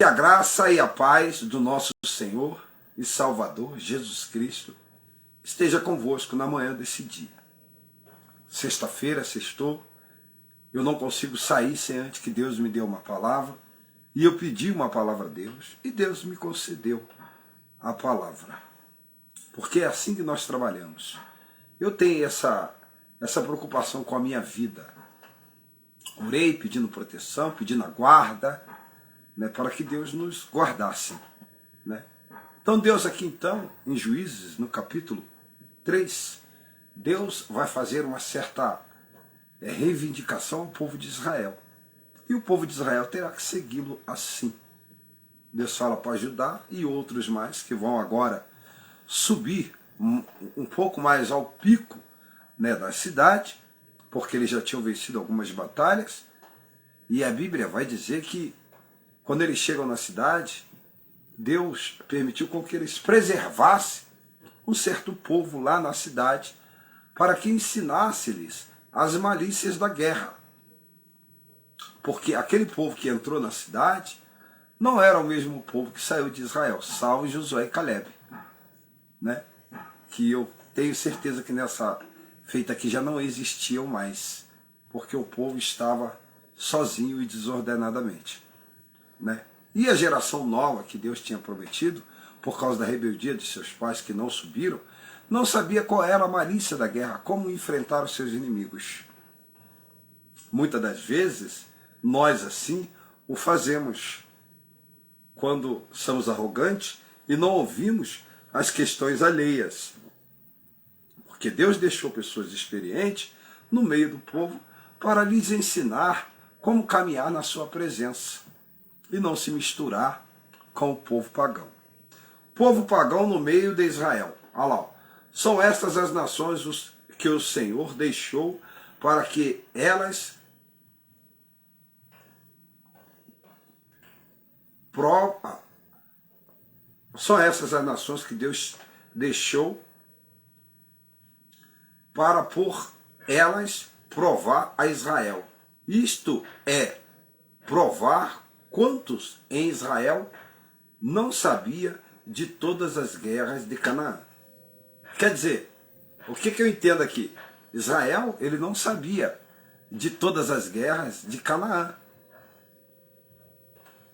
Que a graça e a paz do nosso Senhor e Salvador Jesus Cristo esteja convosco na manhã desse dia. Sexta-feira, sextou, eu não consigo sair sem antes que Deus me dê uma palavra, e eu pedi uma palavra a Deus, e Deus me concedeu a palavra. Porque é assim que nós trabalhamos. Eu tenho essa preocupação com a minha vida. Orei pedindo proteção, pedindo a guarda, né, para que Deus nos guardasse. Né? Então Deus aqui em Juízes, no capítulo 3, Deus vai fazer uma certa reivindicação ao povo de Israel. E o povo de Israel terá que segui-lo assim. Deus fala para Judá e outros mais que vão agora subir um pouco mais ao pico, né, da cidade, porque eles já tinham vencido algumas batalhas. E a Bíblia vai dizer que quando eles chegam na cidade, Deus permitiu com que eles preservassem um certo povo lá na cidade para que ensinasse-lhes as malícias da guerra. Porque aquele povo que entrou na cidade não era o mesmo povo que saiu de Israel, salvo Josué e Caleb. Né? Que eu tenho certeza que nessa feita aqui já não existiam mais, porque o povo estava sozinho e desordenadamente. Né? E a geração nova que Deus tinha prometido, por causa da rebeldia de seus pais que não subiram, não sabia qual era a malícia da guerra, como enfrentar os seus inimigos. Muitas das vezes, nós assim o fazemos, quando somos arrogantes e não ouvimos as questões alheias. Porque Deus deixou pessoas experientes no meio do povo para lhes ensinar como caminhar na sua presença e não se misturar com o povo pagão. Povo pagão no meio de Israel. Olha lá, são estas as nações que o Senhor deixou para que elas são essas as nações que Deus deixou para por elas provar a Israel. Isto é, provar quantos em Israel não sabia de todas as guerras de Canaã. Quer dizer, o que eu entendo aqui? Israel, ele não sabia de todas as guerras de Canaã.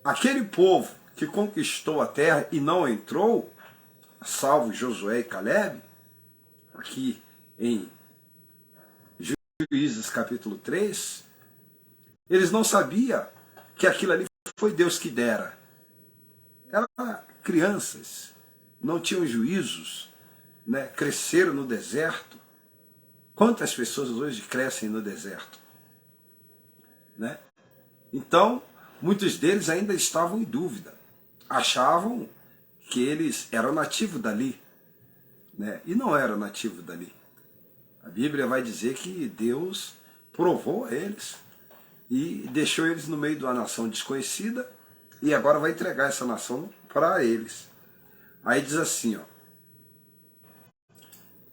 Aquele povo que conquistou a terra e não entrou, salvo Josué e Caleb, aqui em Juízes capítulo 3, eles não sabiam que aquilo ali foi Deus que dera. Eram crianças, não tinham juízos, né? Cresceram no deserto. Quantas pessoas hoje crescem no deserto? Né? Então, muitos deles ainda estavam em dúvida. Achavam que eles eram nativos dali, né? E não eram nativos dali. A Bíblia vai dizer que Deus provou a eles e deixou eles no meio de uma nação desconhecida e agora vai entregar essa nação para eles. Aí diz assim, ó,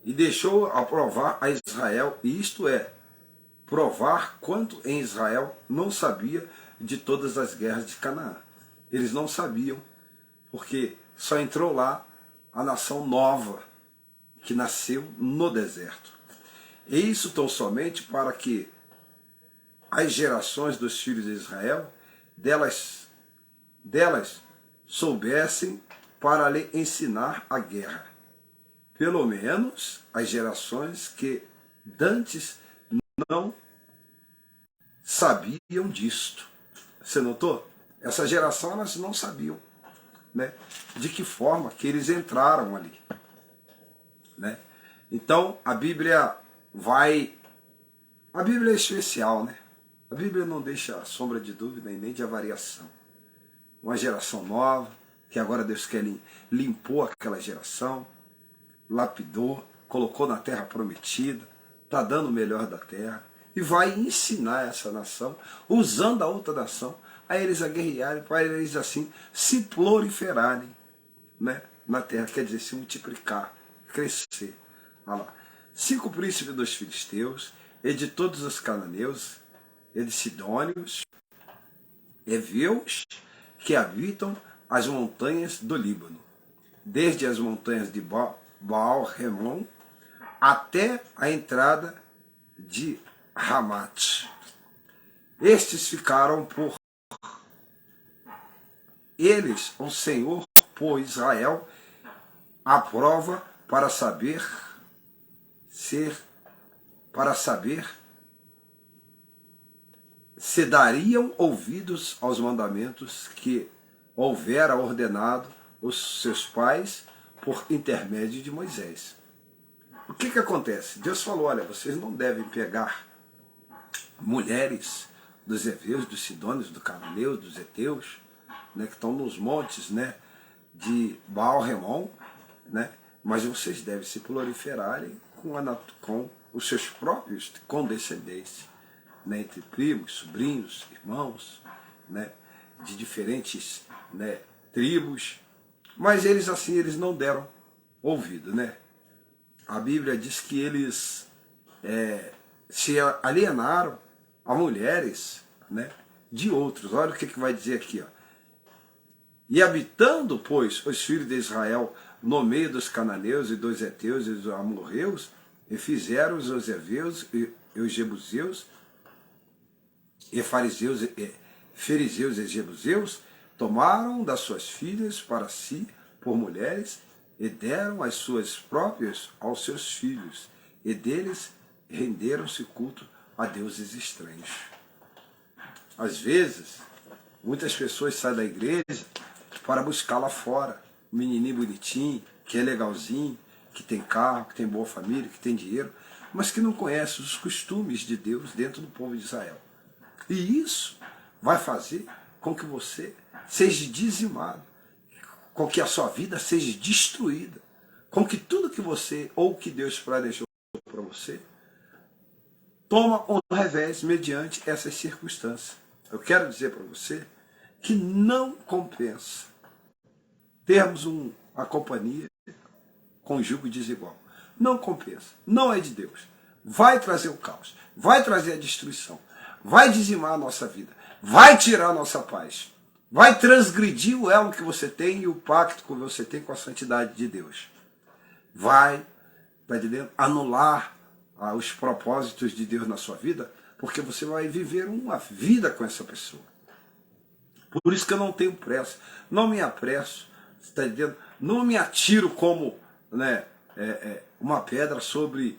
e deixou aprovar a Israel, e isto é, provar quanto em Israel não sabia de todas as guerras de Canaã. Eles não sabiam, porque só entrou lá a nação nova, que nasceu no deserto. E isso tão somente para que as gerações dos filhos de Israel, delas soubessem para lhe ensinar a guerra. Pelo menos as gerações que dantes não sabiam disto. Você notou? Essa geração, elas não sabiam, né, de que forma que eles entraram ali. Né? Então, a Bíblia é especial, né? A Bíblia não deixa sombra de dúvida e nem de avariação. Uma geração nova, que agora Deus limpou aquela geração, lapidou, colocou na terra prometida, está dando o melhor da terra, e vai ensinar essa nação, usando a outra nação, a eles a guerrearem, para eles assim se proliferarem, né, na terra, quer dizer, se multiplicar, crescer. Olha lá. 5 príncipes dos filisteus, e de todos os cananeus, e de sidônios, heveus, que habitam as montanhas do Líbano, desde as montanhas de Baal-Hermon até a entrada de Ramate. Estes ficaram por eles, o Senhor por Israel, à prova para saber se dariam ouvidos aos mandamentos que houvera ordenado os seus pais por intermédio de Moisés. O que acontece? Deus falou, olha, vocês não devem pegar mulheres dos heveus, dos sidônios, dos cananeus, dos heteus, né, que estão nos montes, né, de Baal-Hermon, né, mas vocês devem se proliferarem com os seus próprios condescendentes, né, entre primos, sobrinhos, irmãos, né, de diferentes, né, tribos, mas eles assim, eles não deram ouvido, né? A Bíblia diz que eles se alienaram a mulheres, né, de outros. Olha o que vai dizer aqui, ó. E habitando, pois, os filhos de Israel no meio dos cananeus e dos heteus e dos amorreus, e fizeram os heveus e os jebuseus e fariseus e fariseus e jebuseus, tomaram das suas filhas para si por mulheres e deram as suas próprias aos seus filhos, e deles renderam-se culto a deuses estranhos. Às vezes, muitas pessoas saem da igreja para buscar lá fora um menininho bonitinho, que é legalzinho, que tem carro, que tem boa família, que tem dinheiro, mas que não conhece os costumes de Deus dentro do povo de Israel. E isso vai fazer com que você seja dizimado, com que a sua vida seja destruída, com que tudo que você, ou que Deus planejou para você, toma um revés mediante essas circunstâncias. Eu quero dizer para você que não compensa termos uma companhia com jugo desigual. Não compensa. Não é de Deus. Vai trazer o caos. Vai trazer a destruição. Vai dizimar a nossa vida. Vai tirar a nossa paz. Vai transgredir o elo que você tem e o pacto que você tem com a santidade de Deus. Vai, tá entendendo? Anular os propósitos de Deus na sua vida, porque você vai viver uma vida com essa pessoa. Por isso que eu não tenho pressa. Não me apresso. Está entendendo? Não me atiro como, né, uma pedra sobre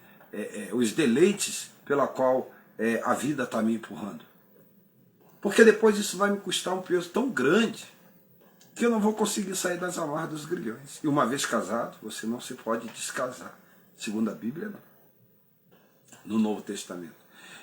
os deleites pela qual a vida está me empurrando. Porque depois isso vai me custar um peso tão grande que eu não vou conseguir sair das amarras dos grilhões. E uma vez casado, você não se pode descasar. Segundo a Bíblia, não. No Novo Testamento.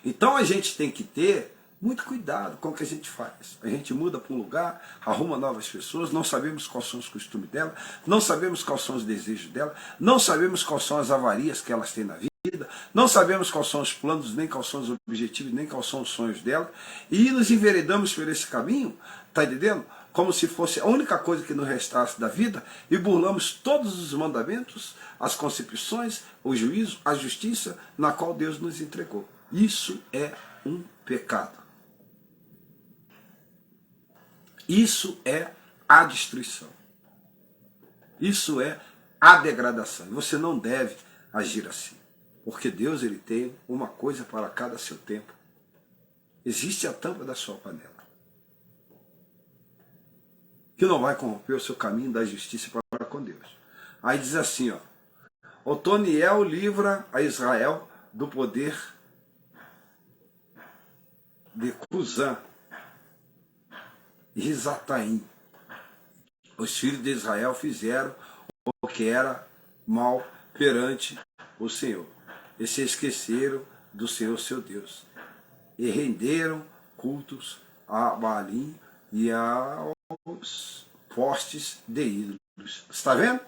Então a gente tem que ter muito cuidado com o que a gente faz. A gente muda para um lugar, arruma novas pessoas, não sabemos quais são os costumes dela, não sabemos quais são os desejos dela, não sabemos quais são as avarias que elas têm na vida, não sabemos quais são os planos, nem quais são os objetivos, nem quais são os sonhos dela, e nos enveredamos por esse caminho, tá entendendo? Como se fosse a única coisa que nos restasse da vida, e burlamos todos os mandamentos, as concepções, o juízo, a justiça, na qual Deus nos entregou. Isso é um pecado. Isso é a destruição. Isso é a degradação. Você não deve agir assim. Porque Deus, ele tem uma coisa para cada seu tempo. Existe a tampa da sua panela, que não vai corromper o seu caminho da justiça para com Deus. Aí diz assim, ó: Otoniel livra a Israel do poder de Cusã e Risataim. Os filhos de Israel fizeram o que era mal perante o Senhor, e se esqueceram do Senhor seu Deus, e renderam cultos a Baalim e aos postes de ídolos. Está vendo?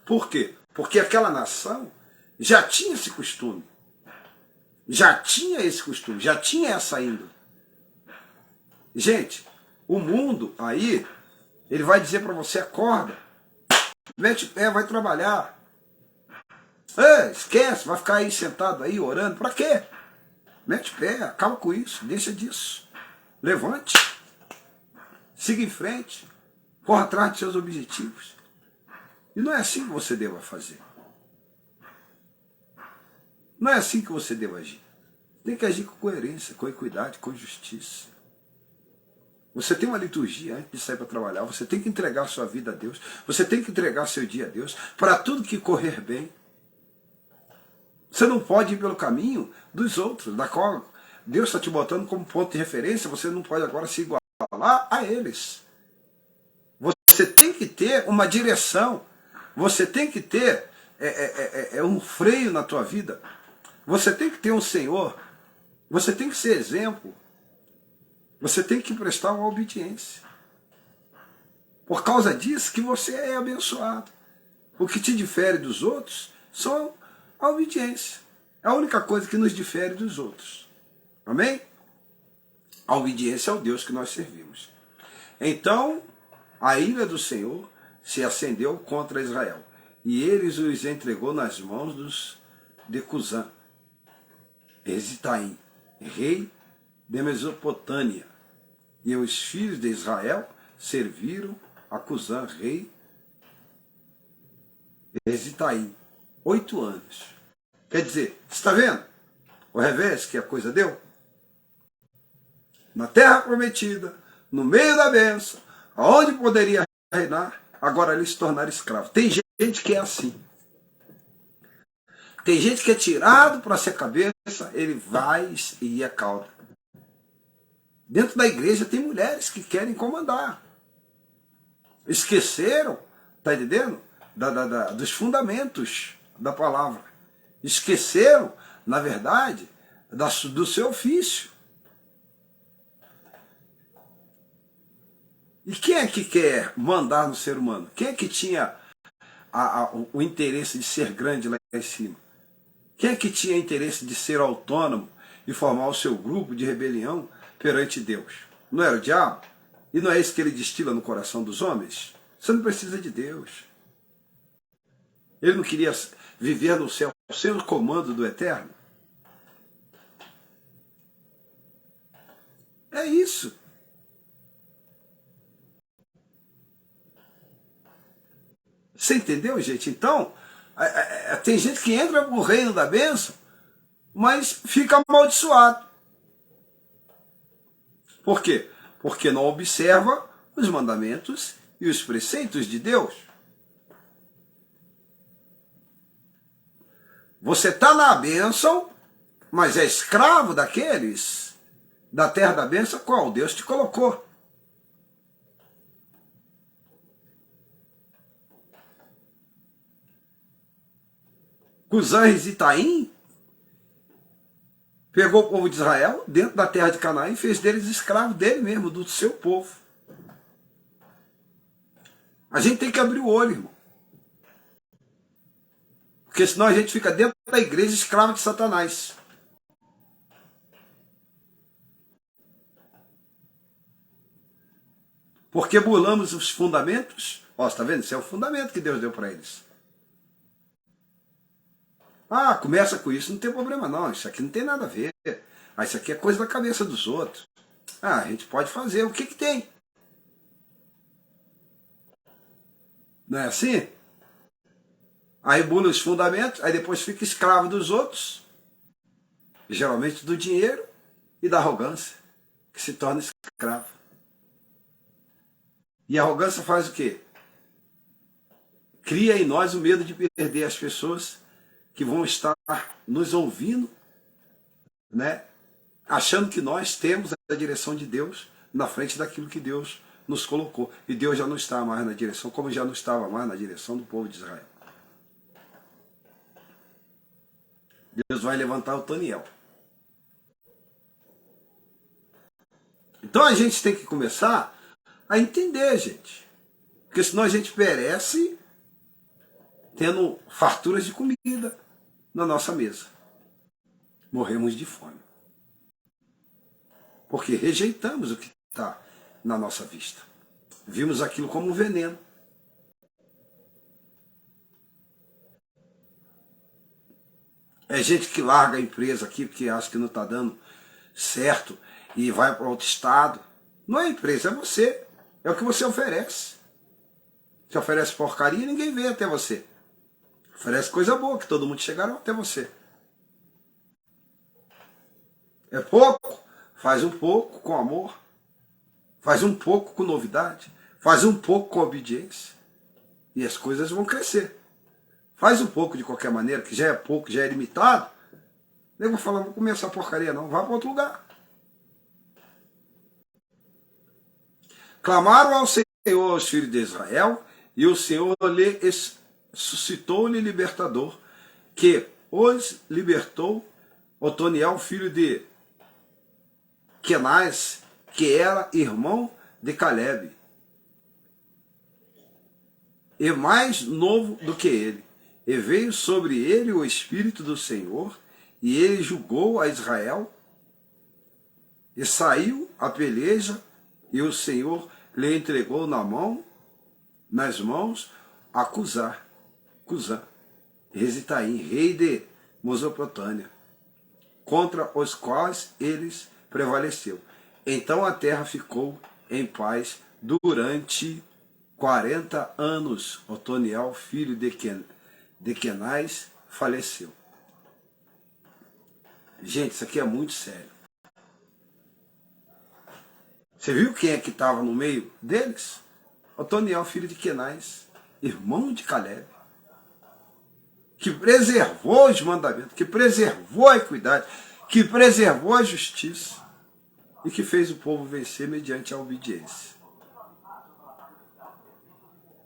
Por quê? Porque aquela nação já tinha esse costume. Já tinha esse costume, já tinha essa índole. Gente, o mundo aí, ele vai dizer para você: acorda, mete o pé, vai trabalhar. Esquece, vai ficar aí sentado aí orando. Para quê? Mete o pé, acaba com isso, deixa disso. Levante. siga em frente, corra atrás de seus objetivos. E não é assim que você deva fazer. Não é assim que você deve agir. Tem que agir com coerência, com equidade, com justiça. Você tem uma liturgia antes de sair para trabalhar, você tem que entregar a sua vida a Deus, você tem que entregar seu dia a Deus, para tudo que correr bem. Você não pode ir pelo caminho dos outros, da qual Deus está te botando como ponto de referência, você não pode agora se igualar a eles. Você tem que ter uma direção, você tem que ter um freio na tua vida, você tem que ter um Senhor, você tem que ser exemplo, você tem que prestar uma obediência. Por causa disso que você é abençoado. O que te difere dos outros são a obediência. É a única coisa que nos difere dos outros. Amém? A obediência ao Deus que nós servimos. Então, a ira do Senhor se acendeu contra Israel, e eles os entregou nas mãos de Cusã, Ezitaim, rei de Mesopotâmia, e os filhos de Israel serviram a Cusã, rei de Ezitaim, 8 anos. Quer dizer, você está vendo o revés que a coisa deu? Na terra prometida, no meio da bênção, aonde poderia reinar, agora eles se tornaram escravos. Tem gente que é assim. Tem gente que é tirado para ser cabeça, ele vai e é cauda. Dentro da igreja tem mulheres que querem comandar. Esqueceram, está entendendo? Dos fundamentos da palavra. Esqueceram, na verdade, do seu ofício. E quem é que quer mandar no ser humano? Quem é que tinha o interesse de ser grande lá em cima? Quem é que tinha interesse de ser autônomo e formar o seu grupo de rebelião perante Deus? Não era o diabo? E não é isso que ele destila no coração dos homens? Você não precisa de Deus. Ele não queria viver no céu sem o comando do Eterno? É isso. Você entendeu, gente? Então, tem gente que entra no reino da bênção, mas fica amaldiçoado. Por quê? Porque não observa os mandamentos e os preceitos de Deus. Você está na bênção, mas é escravo daqueles da terra da bênção, qual Deus te colocou. Cusã e Itaim pegou o povo de Israel dentro da terra de Canaã e fez deles escravos dele mesmo, do seu povo. A gente tem que abrir o olho, irmão. Porque senão a gente fica dentro da igreja escravo de Satanás. Porque burlamos os fundamentos. Ó, está vendo? Isso é o fundamento que Deus deu para eles. Ah, começa com isso, não tem problema não, isso aqui não tem nada a ver. Ah, isso aqui é coisa da cabeça dos outros. Ah, a gente pode fazer, o que que tem? Não é assim? Aí bula os fundamentos, aí depois fica escravo dos outros, geralmente do dinheiro e da arrogância, que se torna escravo. E a arrogância faz o quê? Cria em nós o medo de perder as pessoas que vão estar nos ouvindo, né? Achando que nós temos a direção de Deus na frente daquilo que Deus nos colocou. E Deus já não está mais na direção, como já não estava mais na direção do povo de Israel. Deus vai levantar o Otoniel. Então a gente tem que começar a entender, gente. Porque senão a gente perece tendo farturas de comida na nossa mesa. Morremos de fome. Porque rejeitamos o que está na nossa vista. Vimos aquilo como um veneno. É gente que larga a empresa aqui porque acha que não está dando certo e vai para outro estado. Não é a empresa, é você. É o que você oferece. Você oferece porcaria e ninguém vem até você. Oferece coisa boa, que todo mundo chegará até você. É pouco? Faz um pouco com amor. Faz um pouco com novidade. Faz um pouco com obediência. E as coisas vão crescer. Faz um pouco de qualquer maneira, que já é pouco, já é limitado. Eu vou falar, não vou comer essa porcaria não, vá para outro lugar. Clamaram ao Senhor os filhos de Israel, e o Senhor lhe suscitou-lhe libertador, que os libertou Otoniel, filho de Kenaz, que era irmão de Caleb, e mais novo do que ele. E veio sobre ele o Espírito do Senhor, e ele julgou a Israel, e saiu a peleja, e o Senhor lhe entregou nas mãos, a Cusã, Rezitaim, rei de Mesopotâmia, contra os quais eles prevaleceu. Então a terra ficou em paz durante 40 anos. Otoniel, filho de Kenaz, faleceu. Gente, isso aqui é muito sério. Você viu quem é que estava no meio deles? Otoniel, filho de Kenaz, irmão de Caleb, que preservou os mandamentos, que preservou a equidade, que preservou a justiça e que fez o povo vencer mediante a obediência.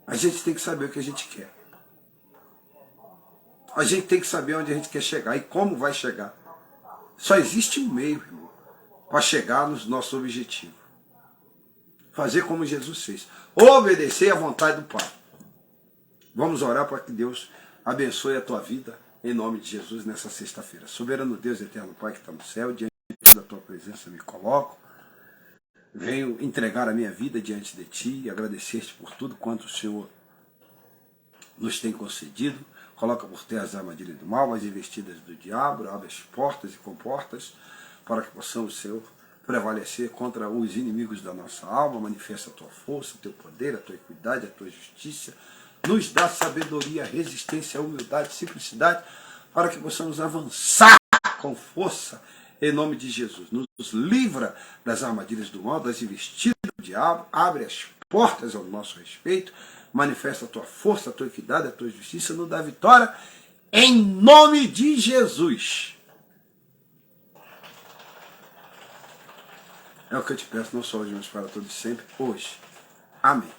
A gente tem que saber o que a gente quer. A gente tem que saber onde a gente quer chegar e como vai chegar. Só existe um meio, irmão, para chegar nos nossos objetivos. Fazer como Jesus fez. Obedecer à vontade do Pai. Vamos orar para que Deus abençoe a tua vida, em nome de Jesus, nessa sexta-feira. Soberano Deus, eterno Pai que está no céu, diante da tua presença me coloco. Venho entregar a minha vida diante de ti e agradecer-te por tudo quanto o Senhor nos tem concedido. Coloca por terra as armadilhas do mal, as investidas do diabo, abre as portas e comportas para que possamos, Senhor, prevalecer contra os inimigos da nossa alma. Manifesta a tua força, o teu poder, a tua equidade, a tua justiça. Nos dá sabedoria, resistência, humildade, simplicidade, para que possamos avançar com força em nome de Jesus. Nos livra das armadilhas do mal, das investidas do diabo, abre as portas ao nosso respeito, manifesta a tua força, a tua equidade, a tua justiça, nos dá vitória, em nome de Jesus. É o que eu te peço, não só hoje, mas para todos sempre, hoje. Amém.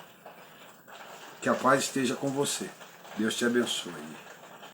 Que a paz esteja com você. Deus te abençoe.